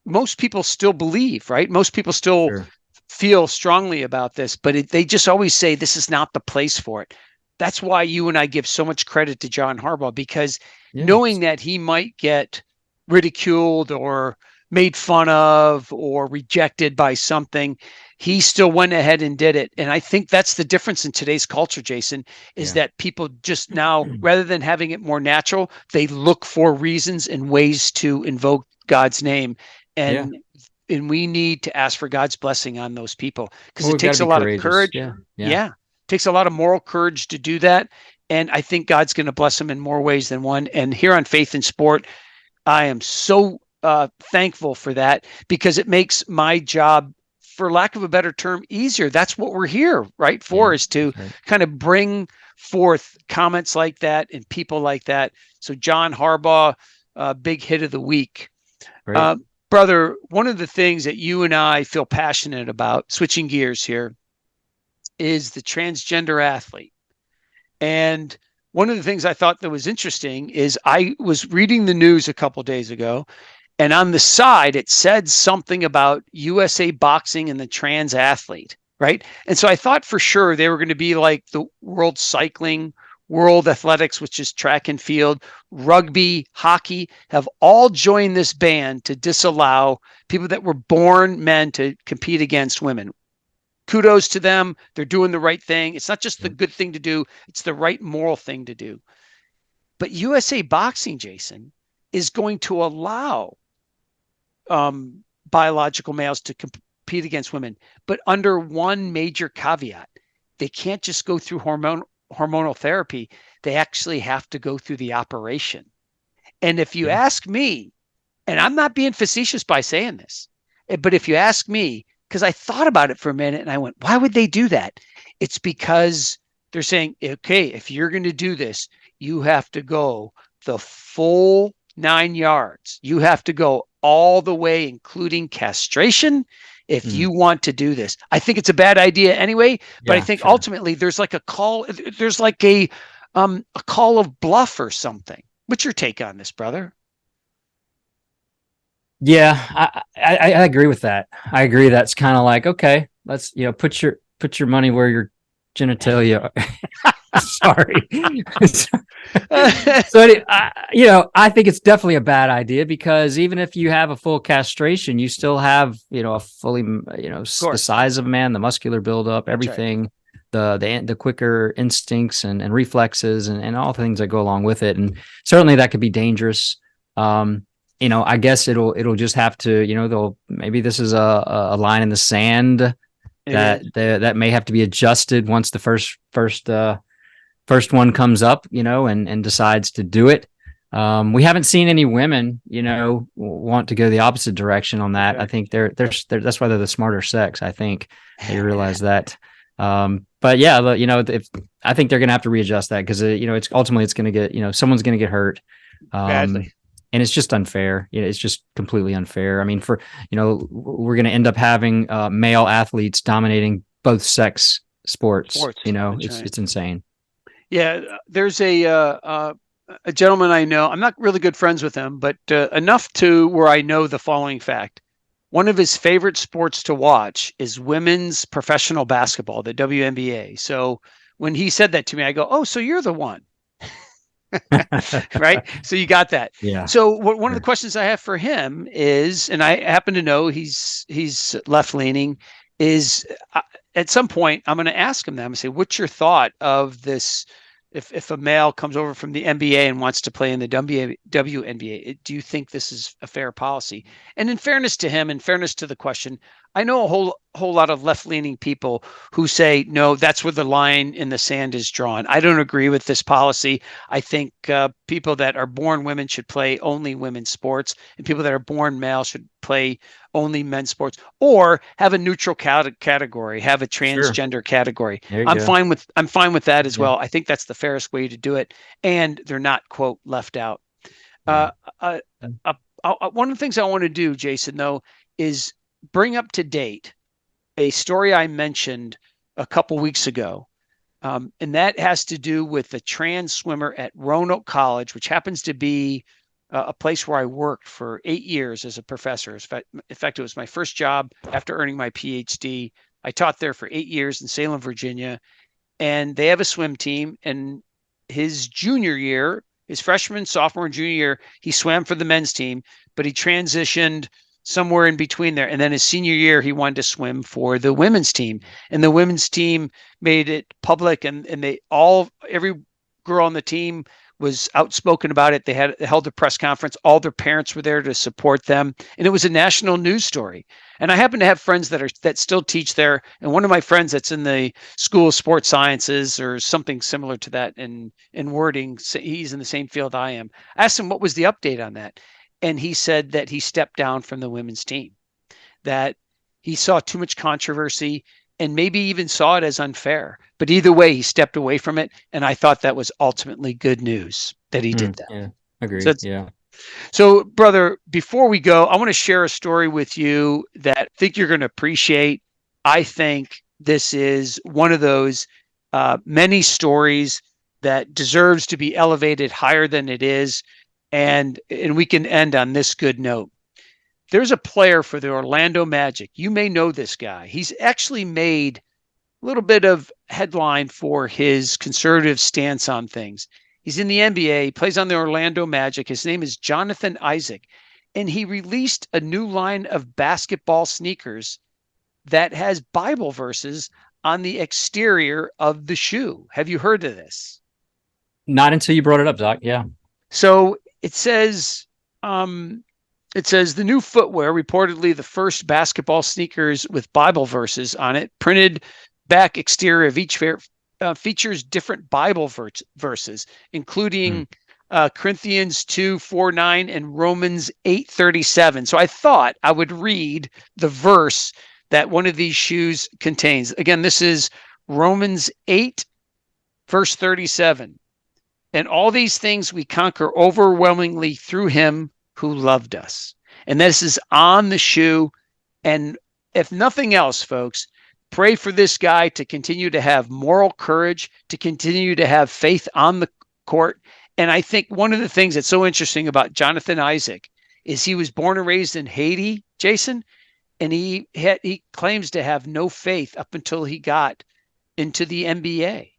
Speaker 2: most people still believe, right? Most people still feel strongly about this, but they just always say this is not the place for it. That's why you and I give so much credit to John Harbaugh, because knowing that he might get ridiculed or made fun of or rejected by something, he still went ahead and did it. And I think that's the difference in today's culture, Jason, is that people just now, rather than having it more natural, they look for reasons and ways to invoke God's name. And we need to ask for God's blessing on those people, because it takes a lot of courage. Takes a lot of moral courage to do that. And I think God's going to bless them in more ways than one. And here on Faith in Sport, I am so thankful for that, because it makes my job, for lack of a better term, easier. That's what we're here, right, for, is to kind of bring forth comments like that and people like that. So John Harbaugh, big hit of the week. Brother, one of the things that you and I feel passionate about, switching gears here, is the transgender athlete. And one of the things I thought that was interesting is I was reading the news a couple days ago, and on the side it said something about USA Boxing and the trans athlete, right? And so I thought for sure they were going to be like the World Cycling, World Athletics, which is track and field, rugby, hockey, have all joined this ban to disallow people that were born men to compete against women. Kudos to them. They're doing the right thing. It's not just the good thing to do, it's the right moral thing to do. But USA Boxing, Jason, is going to allow biological males to compete against women, but under one major caveat. They can't just go through hormonal therapy. They actually have to go through the operation. And if you ask me, and I'm not being facetious by saying this, but if you ask me, because I thought about it for a minute and I went, why would they do that? It's because they're saying, okay, if you're going to do this, you have to go the full 9 yards. You have to go all the way, including castration, if you want to do this. I think it's a bad idea anyway, but I think ultimately there's like a call, there's like a call of bluff or something. What's your take on this, brother?
Speaker 4: Yeah, I agree with that. I agree. That's kind of like, okay, let's, put your money where your genitalia are. Sorry. So, I think it's definitely a bad idea, because even if you have a full castration, you still have, a fully, the size of a man, the muscular buildup, everything, the quicker instincts and reflexes and all the things that go along with it. And certainly that could be dangerous. I guess it'll just have to, maybe this is a line in the sand that may have to be adjusted once the first one comes up, and decides to do it. We haven't seen any women, want to go the opposite direction on that. I think they're that's why they're the smarter sex. I think they realize that. But yeah, I think they're going to have to readjust that, because it's ultimately it's going to get, someone's going to get hurt.
Speaker 2: Badly.
Speaker 4: And it's just unfair. It's just completely unfair. I mean, we're going to end up having male athletes dominating both sex sports. It's insane.
Speaker 2: Yeah, there's a gentleman I know. I'm not really good friends with him, but enough to where I know the following fact. One of his favorite sports to watch is women's professional basketball, the WNBA. So when he said that to me, I go, "Oh, so you're the one." Right? So you got that.
Speaker 4: Yeah.
Speaker 2: So one of the questions I have for him is, and I happen to know he's left leaning, is at some point I'm going to ask him that. I'm going to say, what's your thought of this? If a male comes over from the NBA and wants to play in the WNBA, do you think this is a fair policy? And in fairness to him, in fairness to the question, I know a whole lot of left-leaning people who say, no, that's where the line in the sand is drawn. I don't agree with this policy. I think people that are born women should play only women's sports, and people that are born male should play only men's sports, or have a neutral category, have a transgender category. I'm fine with that as well. I think that's the fairest way to do it, and they're not, quote, left out. One of the things I want to do, Jason, though, is bring up to date a story I mentioned a couple weeks ago. And that has to do with the trans swimmer at Roanoke College, which happens to be a place where I worked for 8 years as a professor. In fact, it was my first job after earning my PhD. I taught there for 8 years in Salem, Virginia, and they have a swim team. And his junior year, his freshman, sophomore, and junior year, he swam for the men's team, but he transitioned somewhere in between there. And then his senior year, he wanted to swim for the women's team. And the women's team made it public, and every girl on the team was outspoken about it. They held a press conference. All their parents were there to support them. And it was a national news story. And I happen to have friends that still teach there. And one of my friends that's in the School of Sports Sciences or something similar to that in wording, he's in the same field I am. I asked him what was the update on that. And he said that he stepped down from the women's team, that he saw too much controversy and maybe even saw it as unfair. But either way, he stepped away from it. And I thought that was ultimately good news that he did that.
Speaker 4: Yeah, agreed.
Speaker 2: So, brother, before we go, I want to share a story with you that I think you're going to appreciate. I think this is one of those many stories that deserves to be elevated higher than it is. And we can end on this good note. There's a player for the Orlando Magic. You may know this guy. He's actually made a little bit of headline for his conservative stance on things. He's in the NBA, he plays on the Orlando Magic. His name is Jonathan Isaac, and he released a new line of basketball sneakers that has Bible verses on the exterior of the shoe. Have you heard of this?
Speaker 4: Not until you brought it up, Doc. Yeah.
Speaker 2: So it says the new footwear, reportedly the first basketball sneakers with Bible verses on it, printed back exterior of each pair, features different Bible verses, including Corinthians 2:4-9 and Romans 8:37. So I thought I would read the verse that one of these shoes contains. Again, this is Romans 8, verse 37. And all these things we conquer overwhelmingly through him who loved us. And this is on the shoe. And if nothing else, folks, pray for this guy to continue to have moral courage, to continue to have faith on the court. And I think one of the things that's so interesting about Jonathan Isaac is he was born and raised in Haiti, Jason, and he claims to have no faith up until he got into the NBA.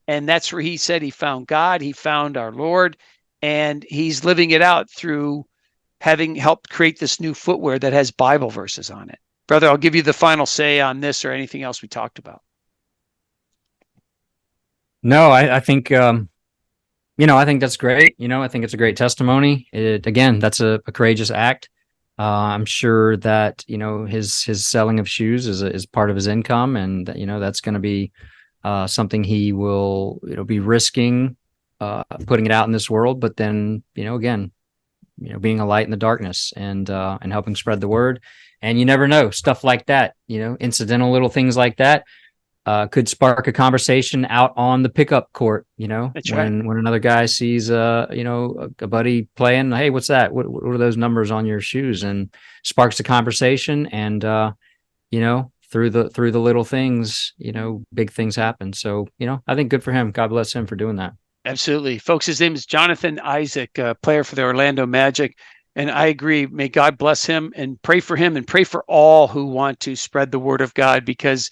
Speaker 2: And that's where he said he found God, he found our Lord, and he's living it out through having helped create this new footwear that has Bible verses on it. Brother, I'll give you the final say on this or anything else we talked about.
Speaker 4: No, I think, I think that's great. I think it's a great testimony. Again, that's a courageous act. I'm sure that, his selling of shoes is part of his income, and that's going to be something he will, be risking, putting it out in this world. But then, again, being a light in the darkness and helping spread the word. And you never know, stuff like that, incidental little things like that could spark a conversation out on the pickup court.
Speaker 2: That's right.
Speaker 4: When another guy sees a buddy playing, hey, what's that? What are those numbers on your shoes? And sparks a conversation, and through the little things, big things happen. So, I think good for him. God bless him for doing that.
Speaker 2: Absolutely. Folks, his name is Jonathan Isaac, player for the Orlando Magic. And I agree. May God bless him, and pray for him, and pray for all who want to spread the word of God, because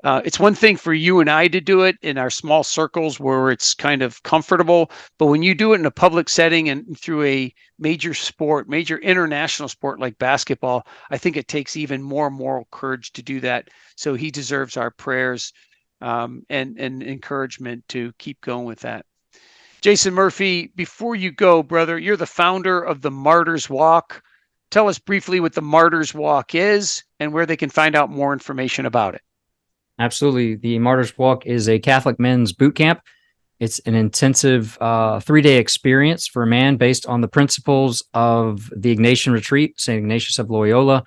Speaker 2: it's one thing for you and I to do it in our small circles where it's kind of comfortable. But when you do it in a public setting and through a major international sport like basketball, I think it takes even more moral courage to do that. So he deserves our prayers and encouragement to keep going with that. Jason Murphy, before you go, brother, you're the founder of the Martyrs Walk. Tell us briefly what the Martyrs Walk is and where they can find out more information about it.
Speaker 4: Absolutely. The Martyrs Walk is a Catholic men's boot camp. It's an intensive 3-day experience for a man based on the principles of the Ignatian retreat, St. Ignatius of Loyola,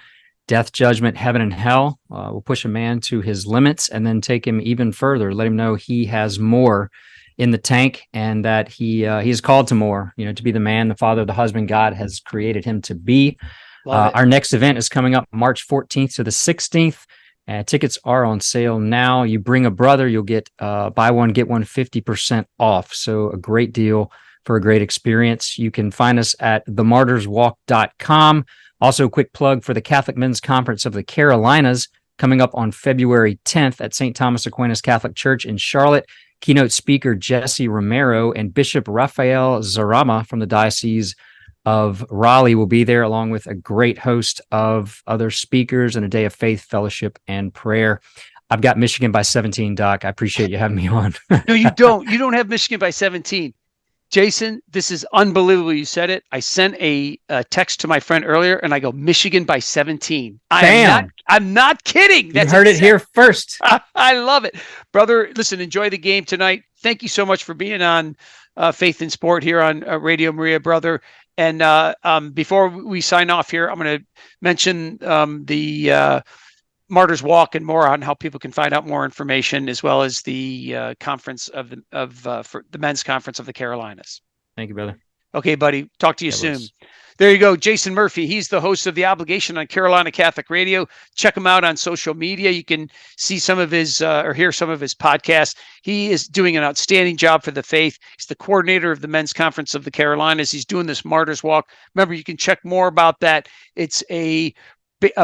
Speaker 4: death, judgment, heaven, and hell. Will push a man to his limits and then take him even further, let him know he has more in the tank, and that he is called to more, to be the man, the father, the husband God has created him to be. Our next event is coming up March 14th to the 16th. Tickets are on sale now. You bring a brother, you'll get buy one, get one 50% off. So a great deal for a great experience. You can find us at themartyrswalk.com. Also, a quick plug for the Catholic Men's Conference of the Carolinas coming up on February 10th at St. Thomas Aquinas Catholic Church in Charlotte. Keynote speaker Jesse Romero and Bishop Raphael Zarama from the Diocese of Raleigh will be there, along with a great host of other speakers and a day of faith, fellowship, and prayer. I've got Michigan by 17, Doc. I appreciate you having me on.
Speaker 2: No, you don't. You don't have Michigan by 17. Jason, this is unbelievable. You said it. I sent a text to my friend earlier, and I go, Michigan by 17. I'm not kidding.
Speaker 4: You heard it here first.
Speaker 2: I love it. Brother, listen, enjoy the game tonight. Thank you so much for being on Faith in Sport here on Radio Maria, brother. And before we sign off here, I'm going to mention the Martyrs Walk and more on how people can find out more information, as well as the conference for the men's conference of the Carolinas.
Speaker 4: Thank you, brother.
Speaker 2: Okay, buddy. Talk to you soon. There you go. Jason Murphy. He's the host of The Obligation on Carolina Catholic Radio. Check him out on social media. You can see some of his or hear some of his podcasts. He is doing an outstanding job for the faith. He's the coordinator of the men's conference of the Carolinas. He's doing this Martyrs Walk. Remember, you can check more about that. It's a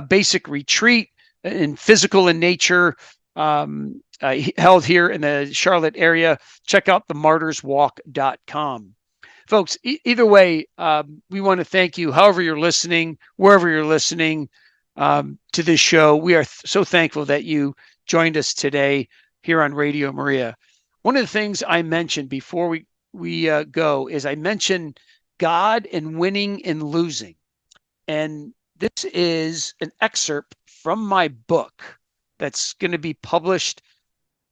Speaker 2: basic retreat in physical in nature. held here in the Charlotte area, check out themartyrswalk.com. Folks, either way, we want to thank you, however you're listening, wherever you're listening to this show. We are so thankful that you joined us today here on Radio Maria. One of the things I mentioned before we go is I mentioned God and winning and losing. And this is an excerpt from my book that's going to be published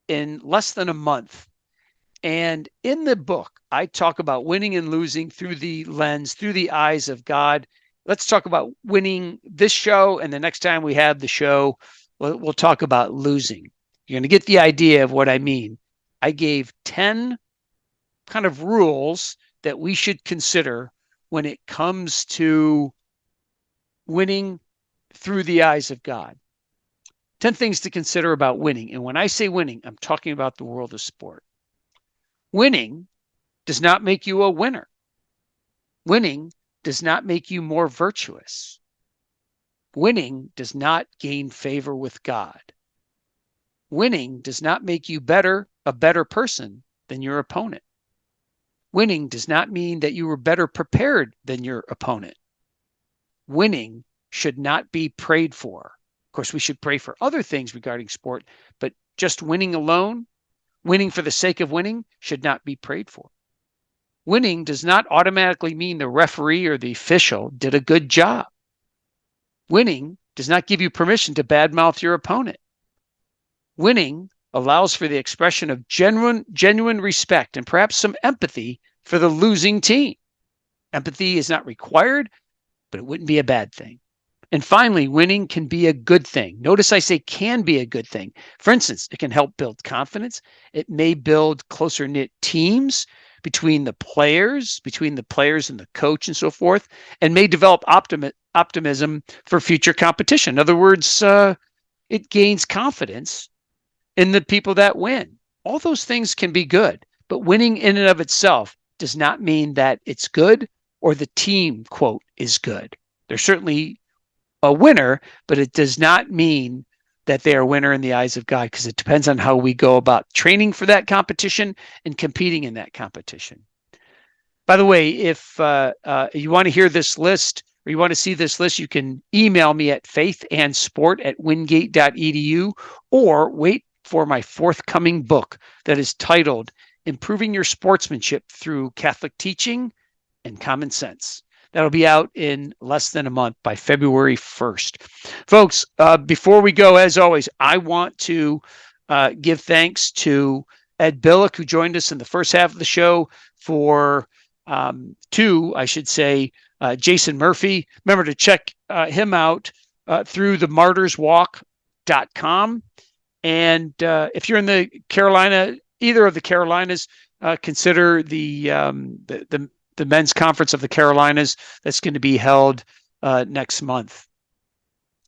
Speaker 2: in less than a month. And in the book, I talk about winning and losing through the lens, through the eyes of God. Let's talk about winning this show. And the next time we have the show, we'll talk about losing. You're going to get the idea of what I mean. I gave 10 kind of rules that we should consider when it comes to winning through the eyes of God. 10 things to consider about winning. And when I say winning, I'm talking about the world of sport. Winning does not make you a winner. Winning does not make you more virtuous. Winning does not gain favor with God. Winning does not make you a better person than your opponent. Winning does not mean that you were better prepared than your opponent. Winning should not be prayed for. Of course, we should pray for other things regarding sport, but just winning alone, winning for the sake of winning, should not be prayed for. Winning does not automatically mean the referee or the official did a good job. Winning does not give you permission to badmouth your opponent. Winning allows for the expression of genuine respect and perhaps some empathy for the losing team. Empathy is not required, but it wouldn't be a bad thing. And finally, winning can be a good thing. Notice I say can be a good thing. For instance, it can help build confidence. It may build closer-knit teams between the players and the coach and so forth, and may develop optimism for future competition. In other words, it gains confidence in the people that win. All those things can be good, but winning in and of itself does not mean that it's good or the team, quote, is good. They're certainly a winner, but it does not mean that they are a winner in the eyes of God, because it depends on how we go about training for that competition and competing in that competition. By the way, if you want to hear this list or you want to see this list, you can email me at faithandsport@wingate.edu or wait for my forthcoming book that is titled Improving Your Sportsmanship Through Catholic Teaching and Common Sense. That'll be out in less than a month, by February 1st. Folks, before we go, as always, I want to give thanks to Ed Billick, who joined us in the first half of the show, to Jason Murphy. Remember to check him out through themartyrswalk.com. And if you're in the either of the Carolinas, consider the men's conference of the Carolinas that's going to be held next month.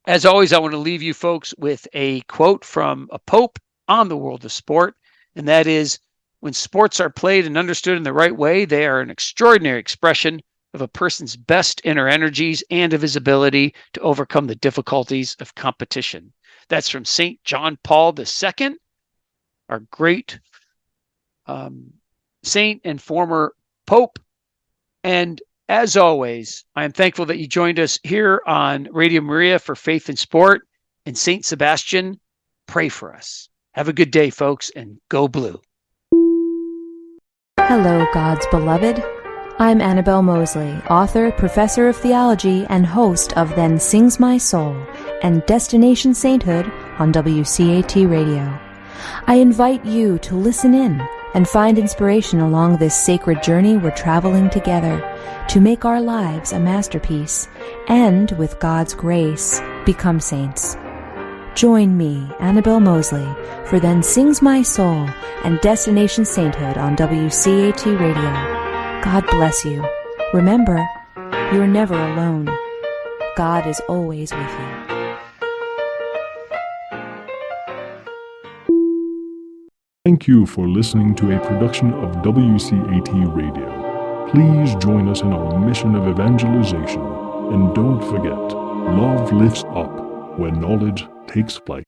Speaker 2: As always, I want to leave you folks with a quote from a pope on the world of sport, and that is, when sports are played and understood in the right way, they are an extraordinary expression of a person's best inner energies and of his ability to overcome the difficulties of competition. That's from St. John Paul II, our great saint and former pope. And as always, I am thankful that you joined us here on Radio Maria for Faith and Sport. And St. Sebastian, pray for us. Have a good day, folks, and go blue.
Speaker 6: Hello, God's beloved. I'm Annabelle Mosley, author, professor of theology, and host of Then Sings My Soul and Destination Sainthood on WCAT Radio. I invite you to listen in and find inspiration along this sacred journey we're traveling together to make our lives a masterpiece and, with God's grace, become saints. Join me, Annabelle Mosley, for Then Sings My Soul and Destination Sainthood on WCAT Radio. God bless you. Remember, you're never alone. God is always with you.
Speaker 7: Thank you for listening to a production of WCAT Radio. Please join us in our mission of evangelization. And don't forget, love lifts up when knowledge takes flight.